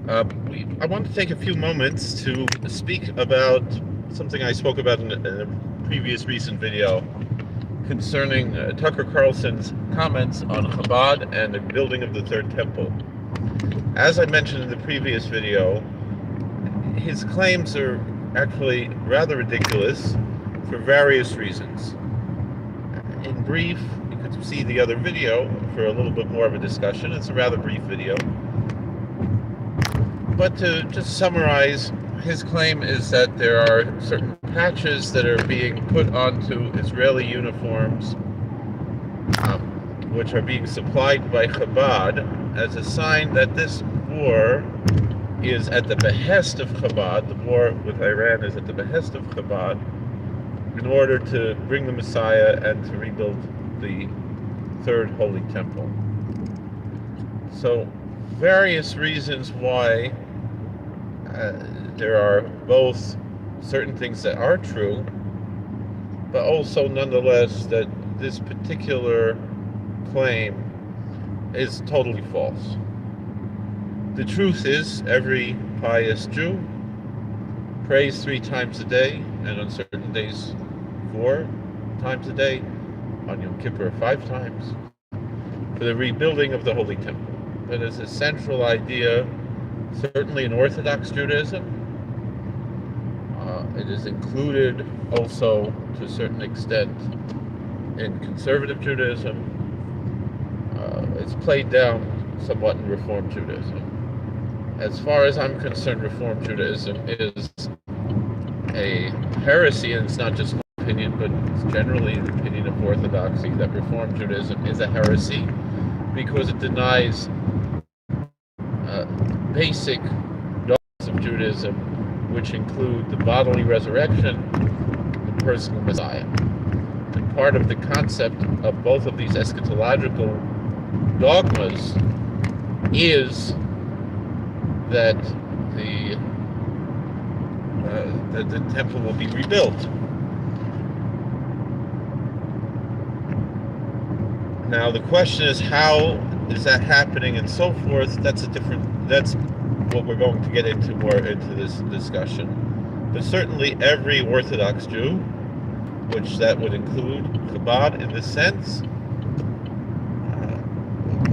I want to take a few moments to speak about something I spoke about in a previous recent video concerning Tucker Carlson's comments on Chabad and the building of the Third Temple. As I mentioned in the previous video, his claims are actually rather ridiculous for various reasons. In brief, you could see the other video for a little bit more of a discussion. It's a rather brief video. But to just summarize, his claim is that there are certain patches that are being put onto Israeli uniforms, which are being supplied by Chabad as a sign that this war is at the behest of Chabad. The war with Iran is at the behest of Chabad in order to bring the Messiah and to rebuild the Third Holy Temple. So, various reasons why there are both certain things that are true, but also nonetheless that this particular claim is totally false. The truth is, every pious Jew prays 3 times a day, and on certain days 4 times a day, on Yom Kippur 5 times, for the rebuilding of the Holy Temple. That is a central idea, certainly in Orthodox Judaism. It is included also to a certain extent in conservative Judaism. It's played down somewhat in Reform Judaism. As far as I'm concerned, Reform Judaism is a heresy, and it's not just my opinion, but it's generally the opinion of Orthodoxy that Reform Judaism is a heresy because it denies basic dogmas of Judaism, which include the bodily resurrection, the personal Messiah. And part of the concept of both of these eschatological dogmas is that the temple will be rebuilt. Now the question is, how is that happening and so forth? That's what we're going to get into more into this discussion. But certainly every Orthodox Jew, which that would include Kabad in this sense,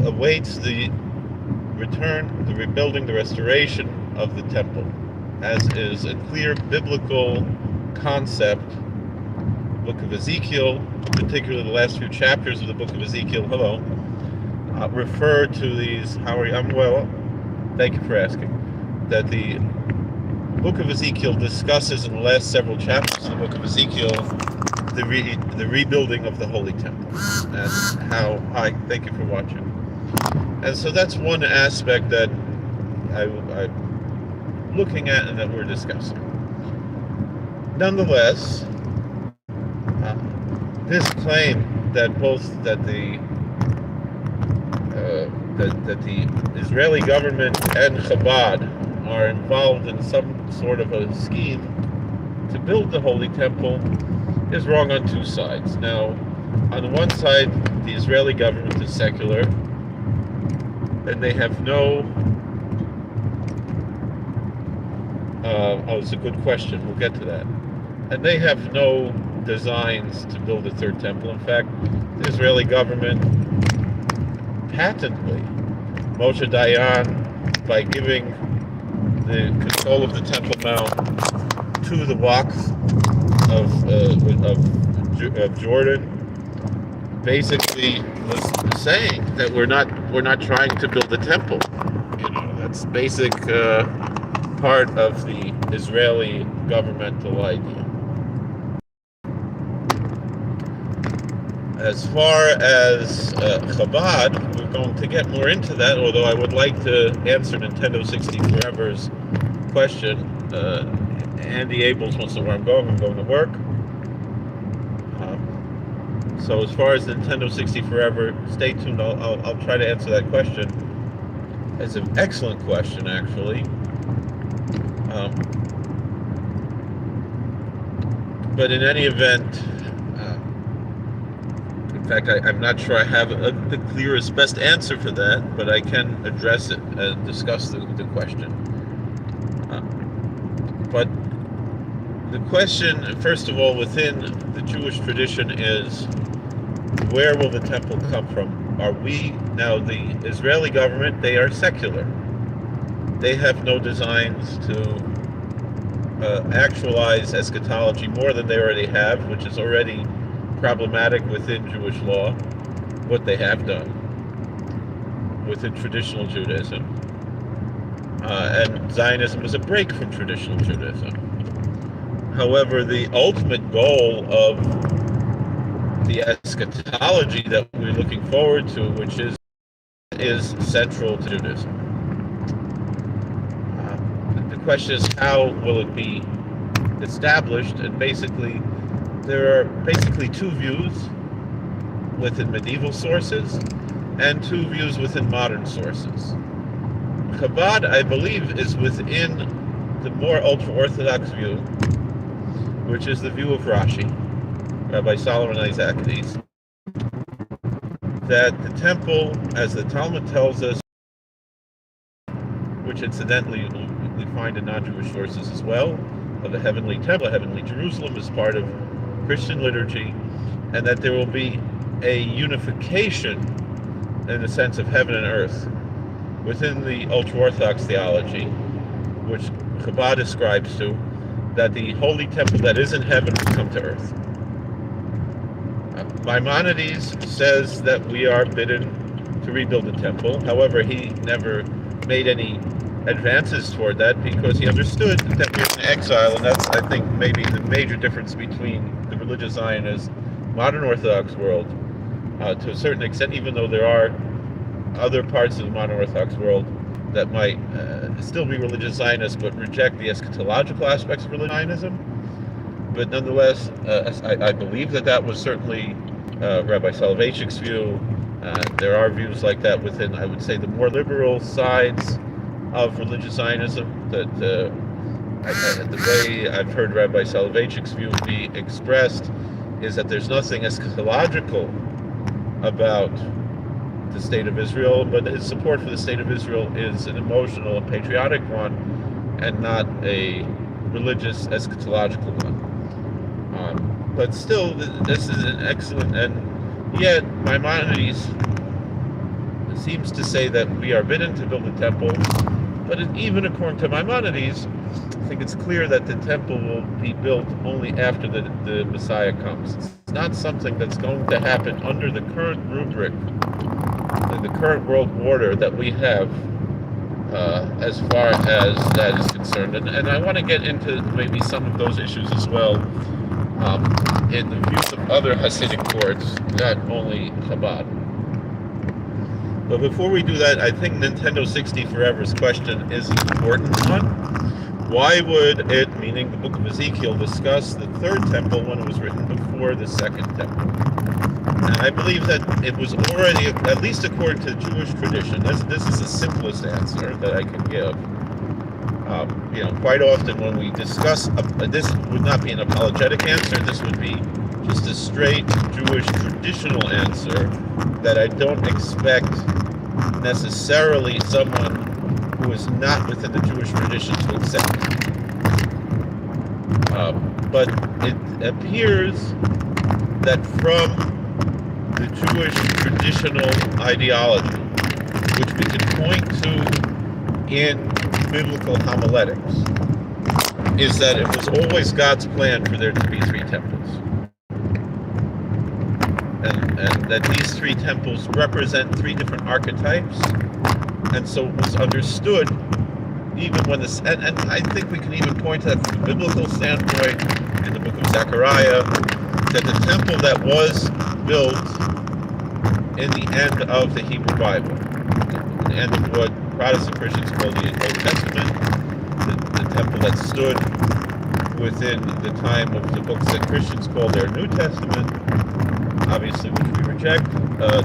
awaits the return, the rebuilding, the restoration of the temple, as is a clear biblical concept. Book of Ezekiel, particularly the last few chapters of the book of Ezekiel, refer to these. How are you? I'm well. Thank you for asking. That the book of Ezekiel discusses in the last several chapters of the book of Ezekiel the rebuilding of the Holy Temple, and how. Hi, thank you for watching. And so that's one aspect that I'm looking at and that we're discussing. Nonetheless, this claim that the Israeli government and Chabad are involved in some sort of a scheme to build the Holy Temple is wrong on 2 sides. Now, on the one side, the Israeli government is secular, and they have no... it's a good question. We'll get to that. And they have no designs to build a third temple. In fact, the Israeli government patently, Moshe Dayan, by giving the control of the Temple Mount to the Waqf of Jordan, basically was saying that we're not trying to build a temple. That's basic part of the Israeli governmental idea. As far as Chabad, we're going to get more into that, although I would like to answer Nintendo 60 Forever's question. Andy Abels wants to know where I'm going to work. So as far as Nintendo 60 Forever, stay tuned. I'll try to answer that question. It's an excellent question, actually. But in any event, fact, I'm not sure I have the clearest, best answer for that, but I can address it and discuss the question. But the question, first of all, within the Jewish tradition is, where will the temple come from? Are we, now the Israeli government, they are secular. They have no designs to actualize eschatology more than they already have, which is already problematic within Jewish law, what they have done within traditional Judaism. And Zionism is a break from traditional Judaism. However, the ultimate goal of the eschatology that we're looking forward to, which is central to Judaism. The question is, how will it be established? And basically, there are basically two views within medieval sources and two views within modern sources. Kabad, I believe, is within the more ultra-Orthodox view, which is the view of Rashi, Rabbi Solomon Isaacides, that the temple, as the Talmud tells us, which incidentally we find in non-Jewish sources as well, of the heavenly temple, heavenly Jerusalem, is part of Christian liturgy, and that there will be a unification in the sense of heaven and earth within the ultra-Orthodox theology, which Chabad ascribes to, that the holy temple that is in heaven will come to earth. Maimonides says that we are bidden to rebuild the temple. However, he never made any advances toward that because he understood that we're in exile, and that's, I think, maybe the major difference between the religious Zionist modern Orthodox world to a certain extent, even though there are other parts of the modern Orthodox world that might still be religious Zionists but reject the eschatological aspects of religious Zionism. But nonetheless, I believe that was certainly Rabbi Soloveitchik's view. There are views like that within, I would say, the more liberal sides of religious Zionism, that the way I've heard Rabbi Soloveitchik's view be expressed is that there's nothing eschatological about the state of Israel, but his support for the state of Israel is an emotional and patriotic one and not a religious eschatological one. But still, this is an excellent, and yet Maimonides seems to say that we are bidden to build a temple, but even according to Maimonides, I think it's clear that the temple will be built only after the Messiah comes. It's not something that's going to happen under the current rubric, the current world order that we have, as far as that is concerned. And I want to get into maybe some of those issues as well, in the views of other Hasidic courts, not only Chabad. But before we do that, I think Nintendo 60 Forever's question is an important one. Why would it, meaning the book of Ezekiel, discuss the third temple when it was written before the second temple? And I believe that it was already, at least according to Jewish tradition, this is the simplest answer that I can give. Quite often when we discuss, this would not be an apologetic answer, this would be just a straight Jewish traditional answer that I don't expect necessarily someone who is not within the Jewish tradition to accept. But it appears that from the Jewish traditional ideology, which we can point to in biblical homiletics, is that it was always God's plan for there to be three temples. And that these three temples represent three different archetypes, and so it was understood even when this, and I think we can even point to that from a biblical standpoint in the book of Zechariah, that the temple that was built in the end of the Hebrew Bible, the end of what Protestant Christians call the Old Testament, the temple that stood within the time of the books that Christians call their New Testament, obviously, which we reject.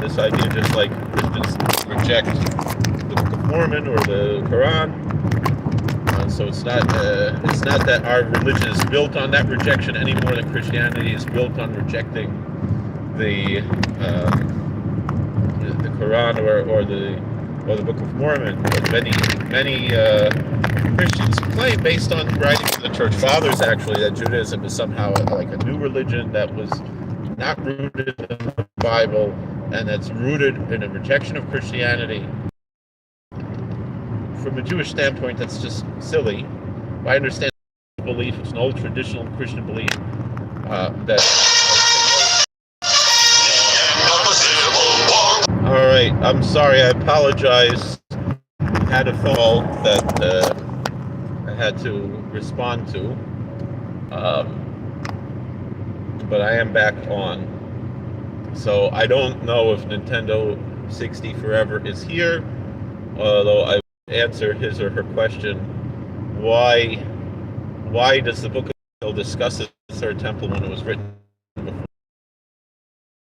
This idea, just like Christians reject the Book of Mormon or the Quran. So it's not that our religion is built on that rejection any more than Christianity is built on rejecting the Quran or the Book of Mormon, but many Christians claim, based on writings of the Church Fathers, actually, that Judaism is somehow like a new religion that was not rooted in the Bible, and that's rooted in a rejection of Christianity. From a Jewish standpoint, that's just silly. I understand belief; it's an old traditional Christian belief that. All right, I'm sorry. I apologize. I had a phone call that I had to respond to, but I am back on. So I don't know if Nintendo 60 Forever is here, although I would answer his or her question. Why does the Book of Daniel discuss the third temple when it was written before?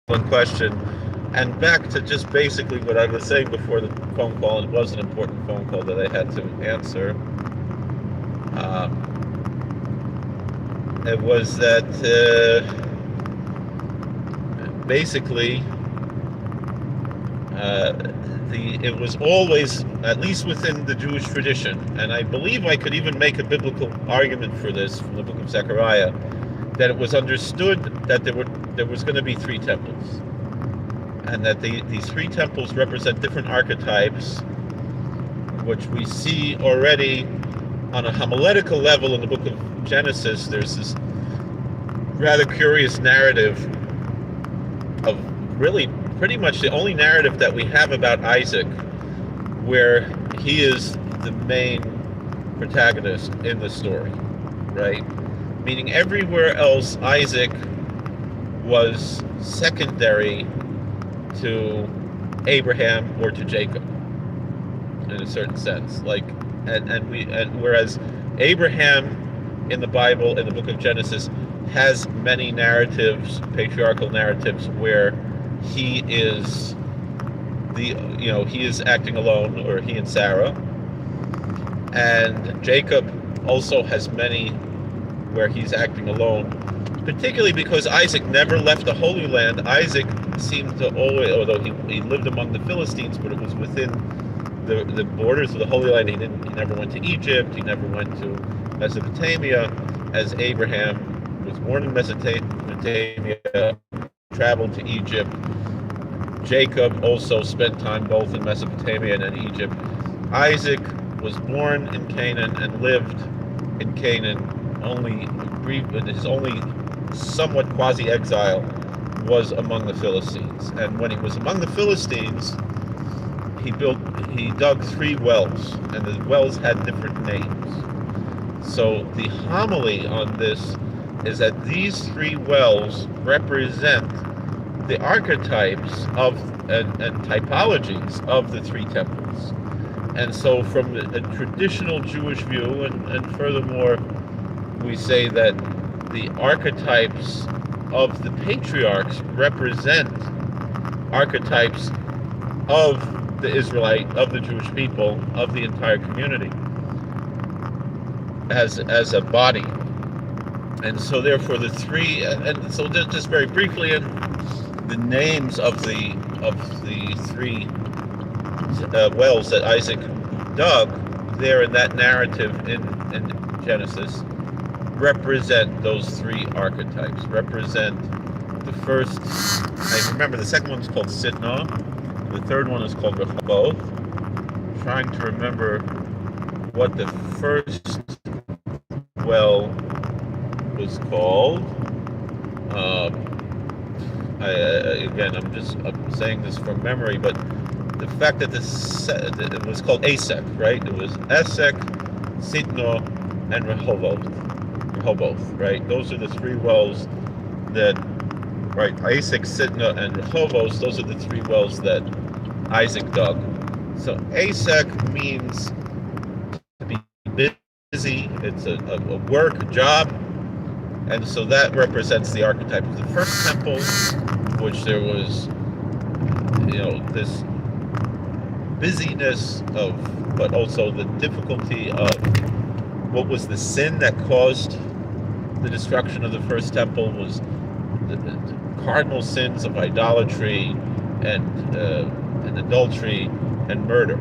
One question. And back to just basically what I was saying before the phone call, and it was an important phone call that I had to answer. It was that basically it was always, at least within the Jewish tradition, and I believe I could even make a biblical argument for this from the book of Zechariah, that it was understood that there was going to be three temples. And that these three temples represent different archetypes, which we see already on a homiletical level in the book of Genesis. There's this rather curious narrative of really pretty much the only narrative that we have about Isaac, where he is the main protagonist in the story, right? Meaning everywhere else, Isaac was secondary to Abraham or to Jacob, in a certain sense. And whereas Abraham in the Bible, in the book of Genesis, has many narratives, patriarchal narratives, where he is he is acting alone, or he and Sarah. And Jacob also has many where he's acting alone, particularly because Isaac never left the Holy Land. Isaac seemed to always, although he lived among the Philistines, but it was within the borders of the Holy Land. He never went to Egypt. He never went to Mesopotamia, as Abraham was born in Mesopotamia, traveled to Egypt. Jacob also spent time both in Mesopotamia and in Egypt. Isaac was born in Canaan and lived in Canaan. His only somewhat quasi-exile was among the Philistines. And when he was among the Philistines, he dug 3 wells, and the wells had different names. So the homily on this is that these 3 wells represent the archetypes of and typologies of the 3 temples. And so from a traditional Jewish view, and furthermore, we say that the archetypes of the patriarchs represent archetypes of the Jewish people, of the entire community, as a body. And so therefore the 3, and so just very briefly, and the names of the 3 wells that Isaac dug there in that narrative in Genesis represent those 3 archetypes, represent the first. I remember the second one's called Sitna, the third one is called Rehoboth. I'm trying to remember what the first well was called. I'm saying this from memory, but the fact that it was called Asek, right? It was Esek, Sitno, and Rehoboth, right? Those are the 3 wells that, right? Asek, Sitna, and Rehoboth. Those are the 3 wells that Isaac dug. So Asek means to be busy. It's a work, a job. And so that represents the archetype of the first temple, which there was, this busyness of, but also the difficulty of what was the sin that caused the destruction of the first temple, was cardinal sins of idolatry and adultery and murder.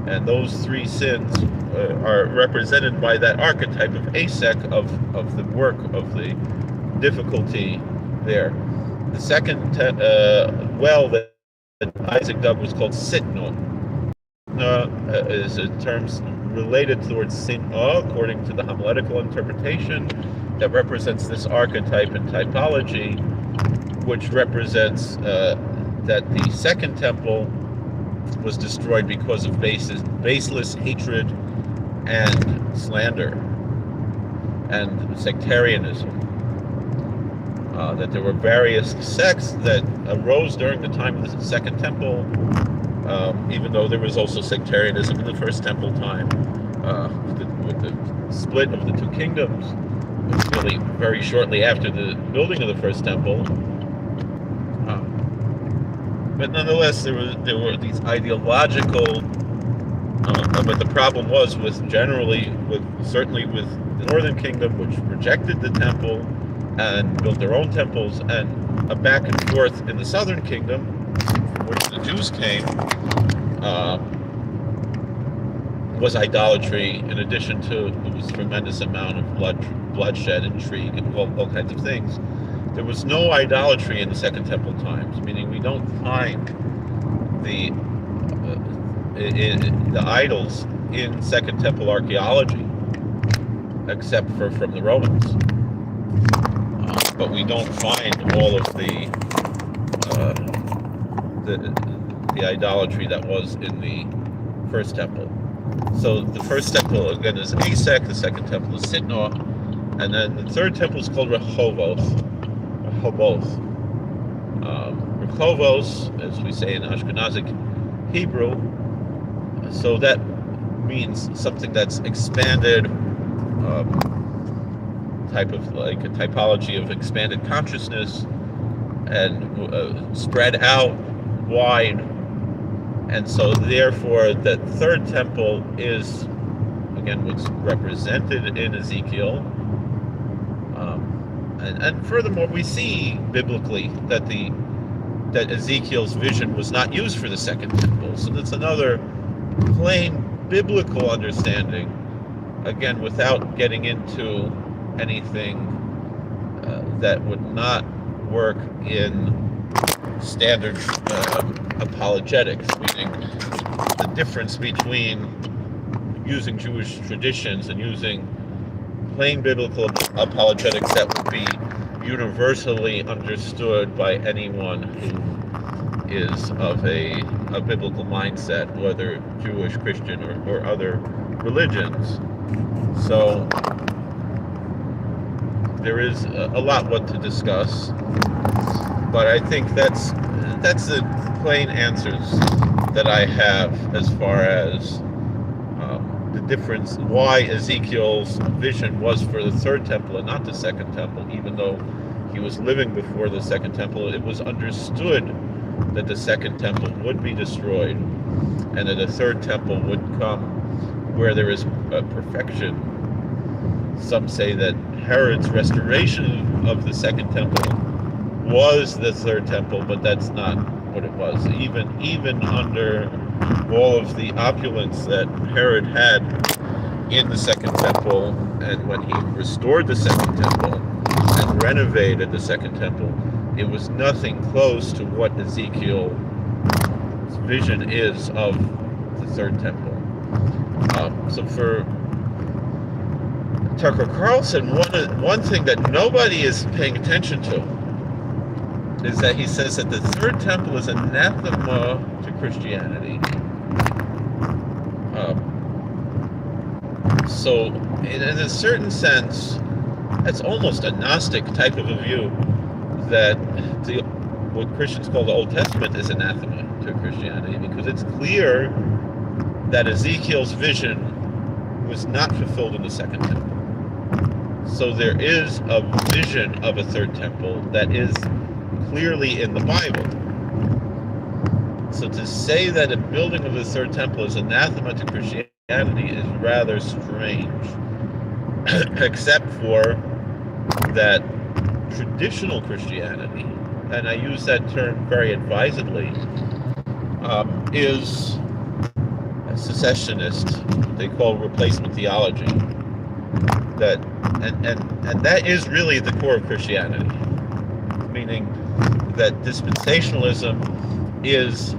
And those three sins are represented by that archetype of asek, of the work, of the difficulty there. The second well that Isaac dug was called Sitno. Is a term related towards Sin'ah, according to the homiletical interpretation, that represents this archetype and typology, which represents that the second temple was destroyed because of baseless hatred and slander and sectarianism. That there were various sects that arose during the time of the second temple, even though there was also sectarianism in the first temple time, with the split of the two kingdoms, really very shortly after the building of the first temple. But nonetheless, there were these ideological. But the problem was certainly with the Northern Kingdom, which rejected the temple and built their own temples, and a back and forth in the Southern Kingdom, from which the Jews came, was idolatry, in addition to this tremendous amount of bloodshed, intrigue, and all kinds of things. There was no idolatry in the Second Temple times, meaning we don't find the idols in Second Temple archaeology, except for from the Romans. But we don't find all of the idolatry that was in the First Temple. So the First Temple again is Asek, the Second Temple is Sitno, and then the Third Temple is called Rehoboth. Rehovos, as we say in Ashkenazic Hebrew, so that means something that's expanded, type of like a typology of expanded consciousness and spread out wide. And so therefore the third temple is again what's represented in Ezekiel. And furthermore, we see biblically that Ezekiel's vision was not used for the second temple. So that's another plain biblical understanding, again, without getting into anything that would not work in standard apologetics, meaning the difference between using Jewish traditions and using plain biblical apologetics that would be universally understood by anyone who is of a biblical mindset, whether Jewish, Christian, or other religions. So there is a lot what to discuss, but I think that's the plain answers that I have as far as the difference, why Ezekiel's vision was for the third temple and not the second temple. Even though he was living before the second temple, it was understood that the second temple would be destroyed and that the third temple would come where there is perfection. Some say that Herod's restoration of the second temple was the third temple, but that's not what it was. Even under all of the opulence that Herod had in the second temple, and when he restored the second temple and renovated the second temple, it was nothing close to what Ezekiel's vision is of the third temple. So for Tucker Carlson, one thing that nobody is paying attention to is that he says that the third temple is anathema to Christianity. So in a certain sense, it's almost a Gnostic type of a view that what Christians call the Old Testament is anathema to Christianity, because it's clear that Ezekiel's vision was not fulfilled in the second temple. So there is a vision of a third temple that is clearly in the Bible. So to say that a building of the third temple is anathema to Christianity is rather strange, except for that traditional Christianity and I use that term very advisedly, is a secessionist. They call replacement theology. That and that is really the core of Christianity, meaning that dispensationalism is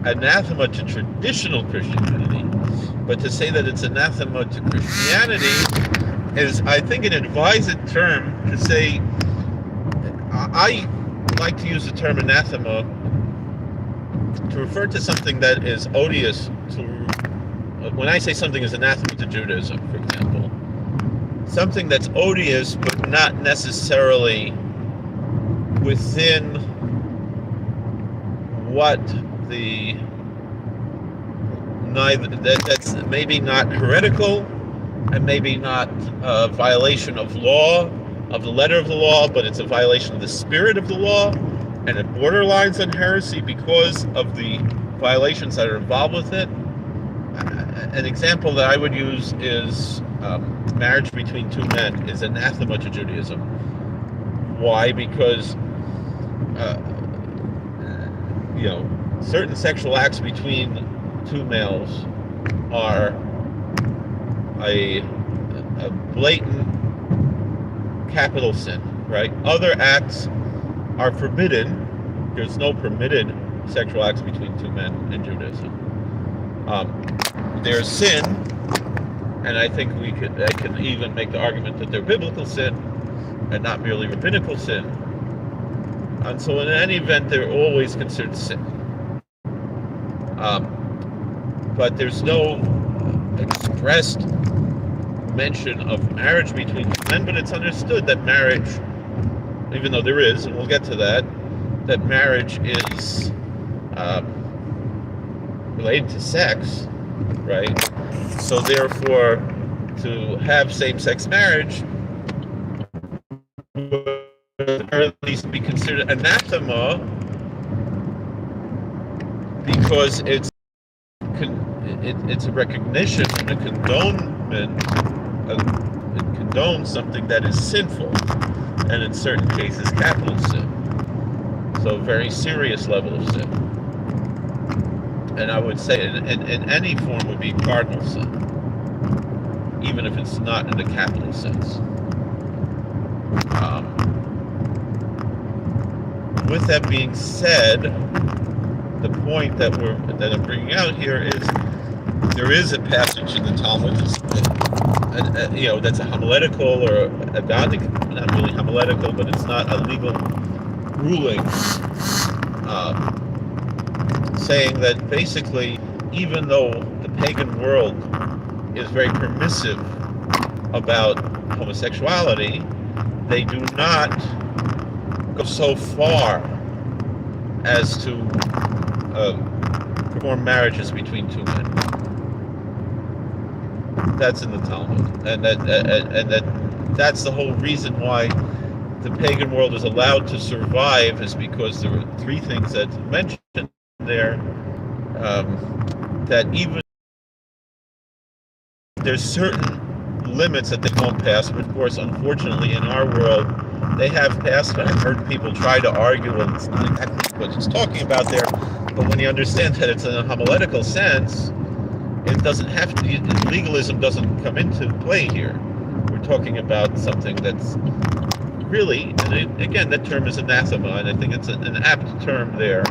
anathema to traditional Christianity, but to say that it's anathema to Christianity is, I think, an advised term to say. I like to use the term anathema to refer to something that is odious to, when I say something is anathema to Judaism, for example, something that's odious but not necessarily within what the, that's maybe not heretical and maybe not a violation of law, of the letter of the law, but it's a violation of the spirit of the law, and it borderlines on heresy because of the violations that are involved with it. An example that I would use is marriage between two men is anathema to Judaism. Why? Because certain sexual acts between two males are a blatant capital sin, right? Other acts are forbidden. There's no permitted sexual acts between two men in Judaism. There's sin, and I think I can even make the argument that they're biblical sin and not merely rabbinical sin. And so in any event, they're always considered sin. But there's no expressed mention of marriage between men, but it's understood that marriage, even though there is, and we'll get to that marriage is related to sex, right? So therefore, to have same-sex marriage would at least be considered anathema because it's a recognition and a condonement. It condones something that is sinful, and in certain cases capital sin, so a very serious level of sin, and I would say in any form would be cardinal sin, even if it's not in a capital sense. With that being said, the point that I'm bringing out here is there is a passage in the Talmud that's a homiletical or a godly, not really homiletical, but it's not a legal ruling, saying that basically, even though the pagan world is very permissive about homosexuality, they do not go so far as to perform marriages between two men. That's in the Talmud, and that's the whole reason why the pagan world is allowed to survive, is because there are three things that's mentioned there, that even there's certain limits that they won't pass, but of course, unfortunately, in our world, they have passed. I've heard people try to argue, and it's not exactly what it's talking about there, but when you understand that it's in a homiletical sense, it doesn't have to, legalism doesn't come into play here. We're talking about something that's really, and again, that term is anathema, and I think it's an apt term there.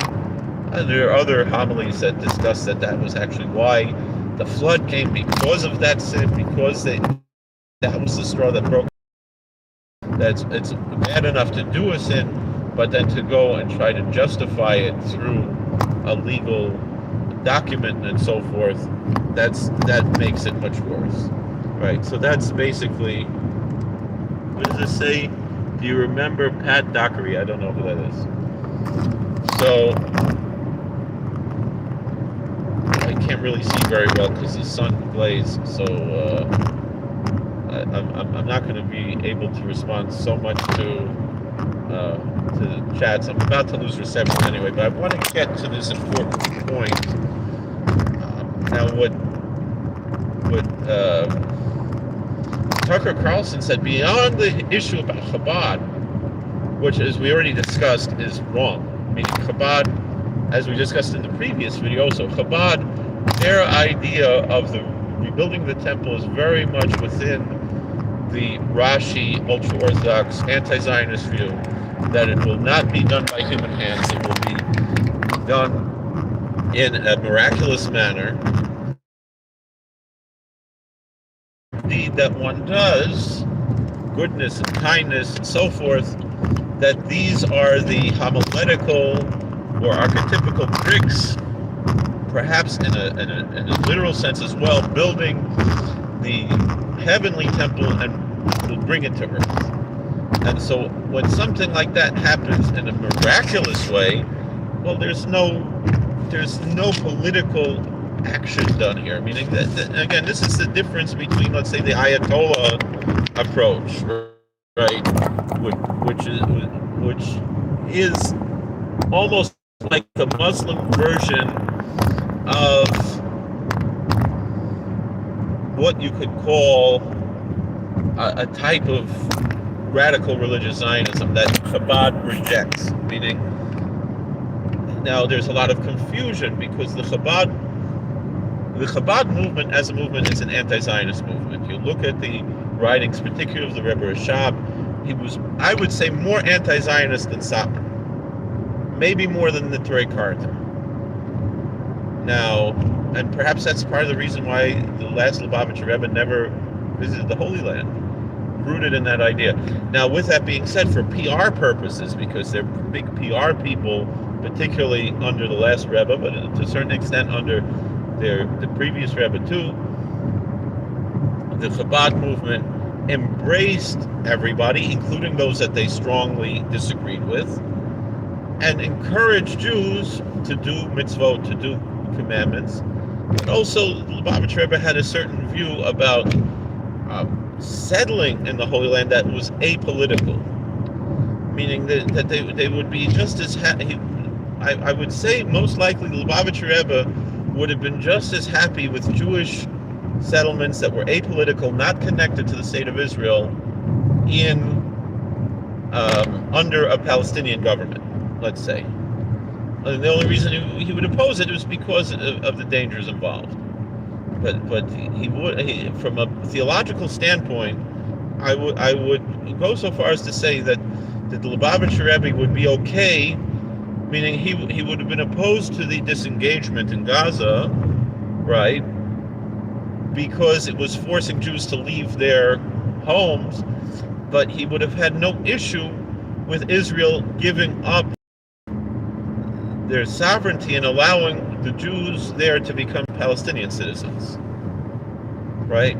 And there are other homilies that discuss that was actually why the flood came, because of that sin, because that was the straw that broke. It's bad enough to do a sin, but then to go and try to justify it through a legal document and so forth, that makes it much worse, right? So that's basically, what does it say? Do you remember Pat Dockery? I don't know who that is. So I can't really see very well because the sun blazes, so I'm not going to be able to respond so much to the chats. I'm about to lose reception anyway, but I want to get to this important point. Now, what Tucker Carlson said, beyond the issue about Chabad, which, as we already discussed, is wrong. Meaning Chabad, as we discussed in the previous video, so Chabad, their idea of the rebuilding the temple is very much within the Rashi, ultra-Orthodox, anti-Zionist view, that it will not be done by human hands, it will be done in a miraculous manner. Indeed, that one does, goodness and kindness and so forth, that these are the homiletical or archetypical bricks, perhaps in a literal sense as well, building the heavenly temple and will bring it to earth. And so when something like that happens in a miraculous way, well, there's no political action done here. Meaning that again, this is the difference between, let's say, the Ayatollah approach, right, which is almost like the Muslim version of what you could call a type of radical religious Zionism that Chabad rejects. Meaning, now there's a lot of confusion because the Chabad movement as a movement is an anti-Zionist movement. You look at the writings, particularly of the Rebbe Rabbi, he was, I would say, more anti-Zionist than Sapir, maybe more than the Torah Carter. Now, and perhaps that's part of the reason why the last Lubavitcher Rebbe never visited the Holy Land, rooted in that idea. Now, with that being said, for PR purposes, because they're big PR people, particularly under the last Rebbe, but to a certain extent under the previous Rebbe too, the Chabad movement embraced everybody, including those that they strongly disagreed with, and encouraged Jews to do mitzvot, to do commandments. But also, the Lubavitcher Rebbe had a certain view about settling in the Holy Land that was apolitical, meaning that they would be just as happy. I would say most likely the Lubavitcher Rebbe would have been just as happy with Jewish settlements that were apolitical, not connected to the state of Israel, in under a Palestinian government, let's say. And the only reason he would oppose it was because of the dangers involved. But he would, from a theological standpoint, I would go so far as to say that the Lubavitcher Rebbe would be okay, meaning he would have been opposed to the disengagement in Gaza, right? Because it was forcing Jews to leave their homes, but he would have had no issue with Israel giving up their sovereignty and allowing the Jews there to become Palestinian citizens, right?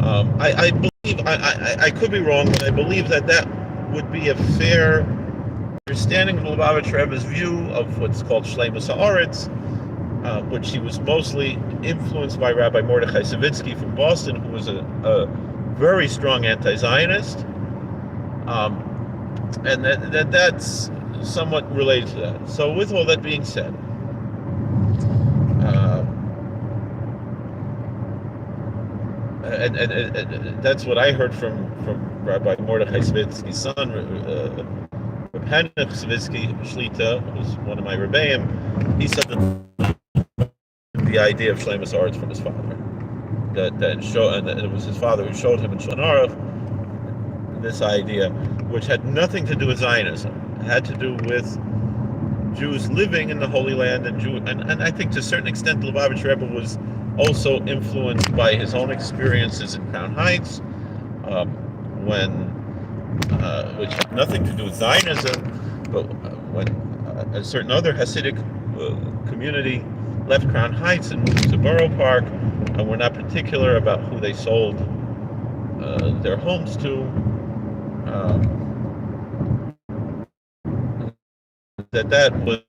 I believe, I could be wrong, but I believe that would be a fair understanding of Lubavitcher Rebbe's view of what's called Shleimus Haaretz, which he was mostly influenced by Rabbi Mordechai Savitsky from Boston, who was a very strong anti-Zionist, and that's somewhat related to that. So with all that being said, and that's what I heard from Rabbi Mordechai Savitsky's son, Reb Henoch Savitsky Shlita, who was one of my Rebbeim. He said that the idea of Shleimus Haaretz from his father, and it was his father who showed him in Shulchan Aruch this idea, which had nothing to do with Zionism. It had to do with Jews living in the Holy Land, and I think to a certain extent the Lubavitcher Rebbe was also influenced by his own experiences in Crown Heights, which had nothing to do with Zionism, but when a certain other Hasidic community left Crown Heights and moved to Borough Park, and were not particular about who they sold their homes to. That was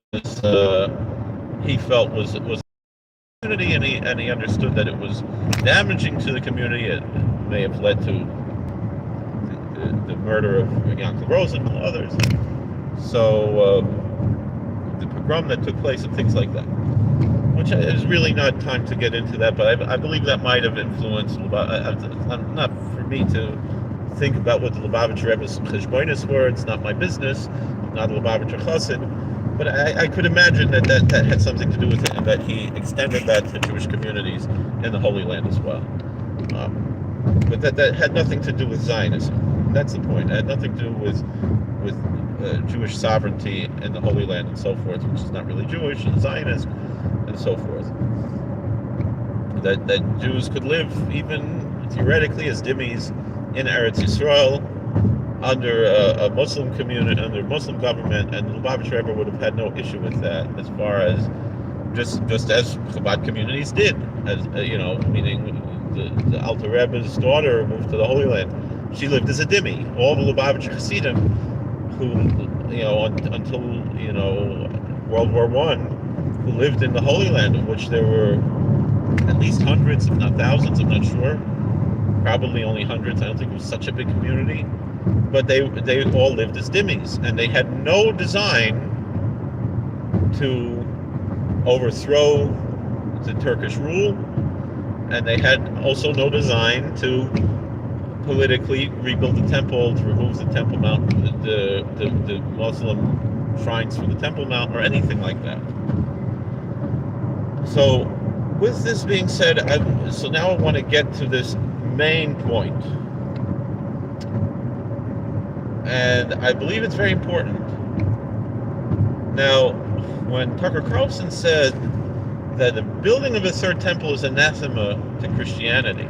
he felt was community, and he understood that it was damaging to the community. It may have led to the murder of Yankov Rosen and others. So the pogrom that took place and things like that, which is really not time to get into that, but I believe that might have influenced. Not for me to think about what the Lubavitcher Rebbe's cheshbonos were. It's not my business. I'm not a Lubavitcher chassid. But I could imagine that had something to do with it, and that he extended that to Jewish communities in the Holy Land as well. But that had nothing to do with Zionism. That's the point. It had nothing to do with Jewish sovereignty in the Holy Land and so forth, which is not really Jewish, and Zionist, and so forth. That Jews could live even theoretically as dhimmis in Eretz Yisrael under a Muslim community, under Muslim government, and the Lubavitcher Rebbe would have had no issue with that, as far as just as Chabad communities did, as meaning the Alter Rebbe's daughter moved to the Holy Land. She lived as a dhimmi. All the Lubavitcher Hasidim, who until World War I, who lived in the Holy Land, of which there were at least hundreds, if not thousands, I'm not sure. Probably only hundreds. I don't think it was such a big community. But they all lived as dhimmis, and they had no design to overthrow the Turkish rule, and they had also no design to politically rebuild the temple, to remove the Temple Mount, the Muslim shrines from the Temple Mount, or anything like that. So, with this being said, so now I want to get to this main point. And I believe it's very important. Now, when Tucker Carlson said that the building of a third temple is anathema to Christianity,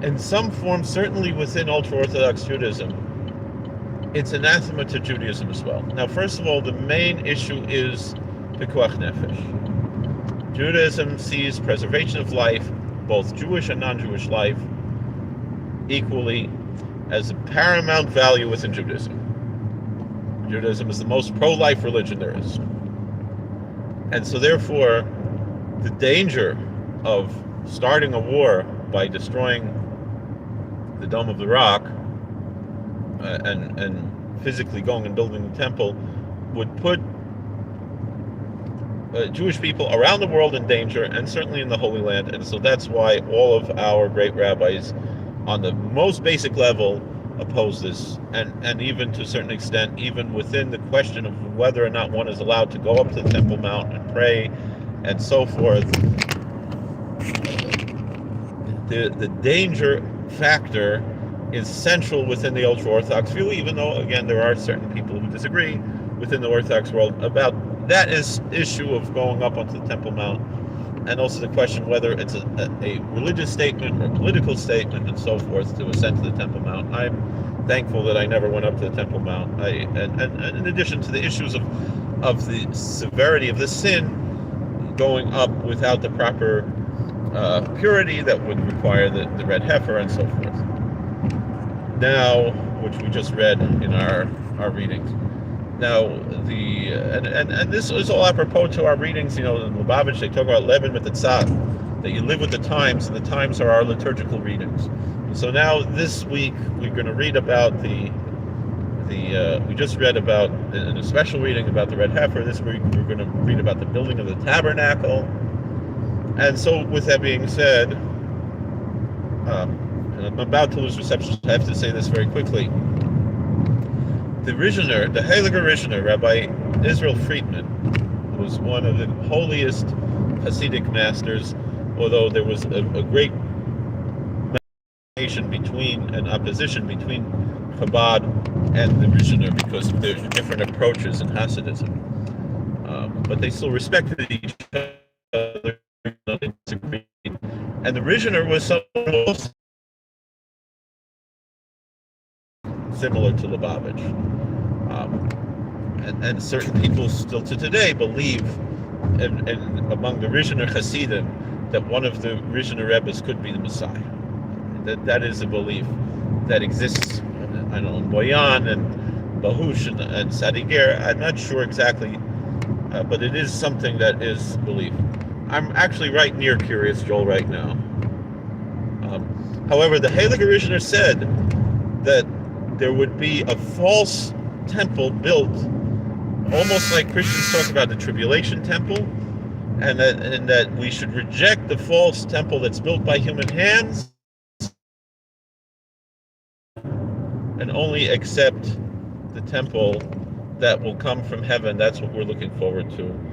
in some form, certainly within ultra-Orthodox Judaism, it's anathema to Judaism as well. Now, first of all, the main issue is pikuach nefesh. Judaism sees preservation of life, both Jewish and non-Jewish life, equally as a paramount value within Judaism. Judaism is the most pro-life religion there is. And so therefore, the danger of starting a war by destroying the Dome of the Rock and physically going and building the temple would put Jewish people around the world in danger, and certainly in the Holy Land. And so that's why all of our great rabbis, on the most basic level, oppose this, and even to a certain extent, even within the question of whether or not one is allowed to go up to the Temple Mount and pray and so forth. The danger factor is central within the ultra-Orthodox view, even though, again, there are certain people who disagree within the Orthodox world about that issue of going up onto the Temple Mount, and also the question whether it's a religious statement or a political statement and so forth to ascend to the Temple Mount. I'm thankful that I never went up to the Temple Mount. And in addition to the issues of the severity of the sin, going up without the proper purity that would require the red heifer and so forth. Now, which we just read in our readings. Now, and this is all apropos to our readings. In Lubavitch, they talk about Levin with the Tzad, that you live with the times, and the times are our liturgical readings. And so now, this week, we're going to read about we just read about, in a special reading about the red heifer. This week, we're going to read about the building of the tabernacle. And so, with that being said, and I'm about to lose reception, so I have to say this very quickly. The Rishner, the Heilige Rishner, Rabbi Israel Friedman, was one of the holiest Hasidic masters, although there was a great opposition between Kabad and the Rishner, because there's different approaches in Hasidism. But they still respected each other, they disagreed. And the Rishner was someone similar to Lubavitch. And certain people still to today believe, and among the Rishner Hasidim, that one of the Rishner Rebbes could be the Messiah. That is a belief that exists, I don't know, in Boyan and Bahush and Sadiger. I'm not sure exactly, but it is something that is believed. I'm actually right near Curious Joel right now. However, the Heilige Rishner said that there would be a false temple built, almost like Christians talk about the tribulation temple, and that we should reject the false temple that's built by human hands and only accept the temple that will come from heaven. That's what we're looking forward to.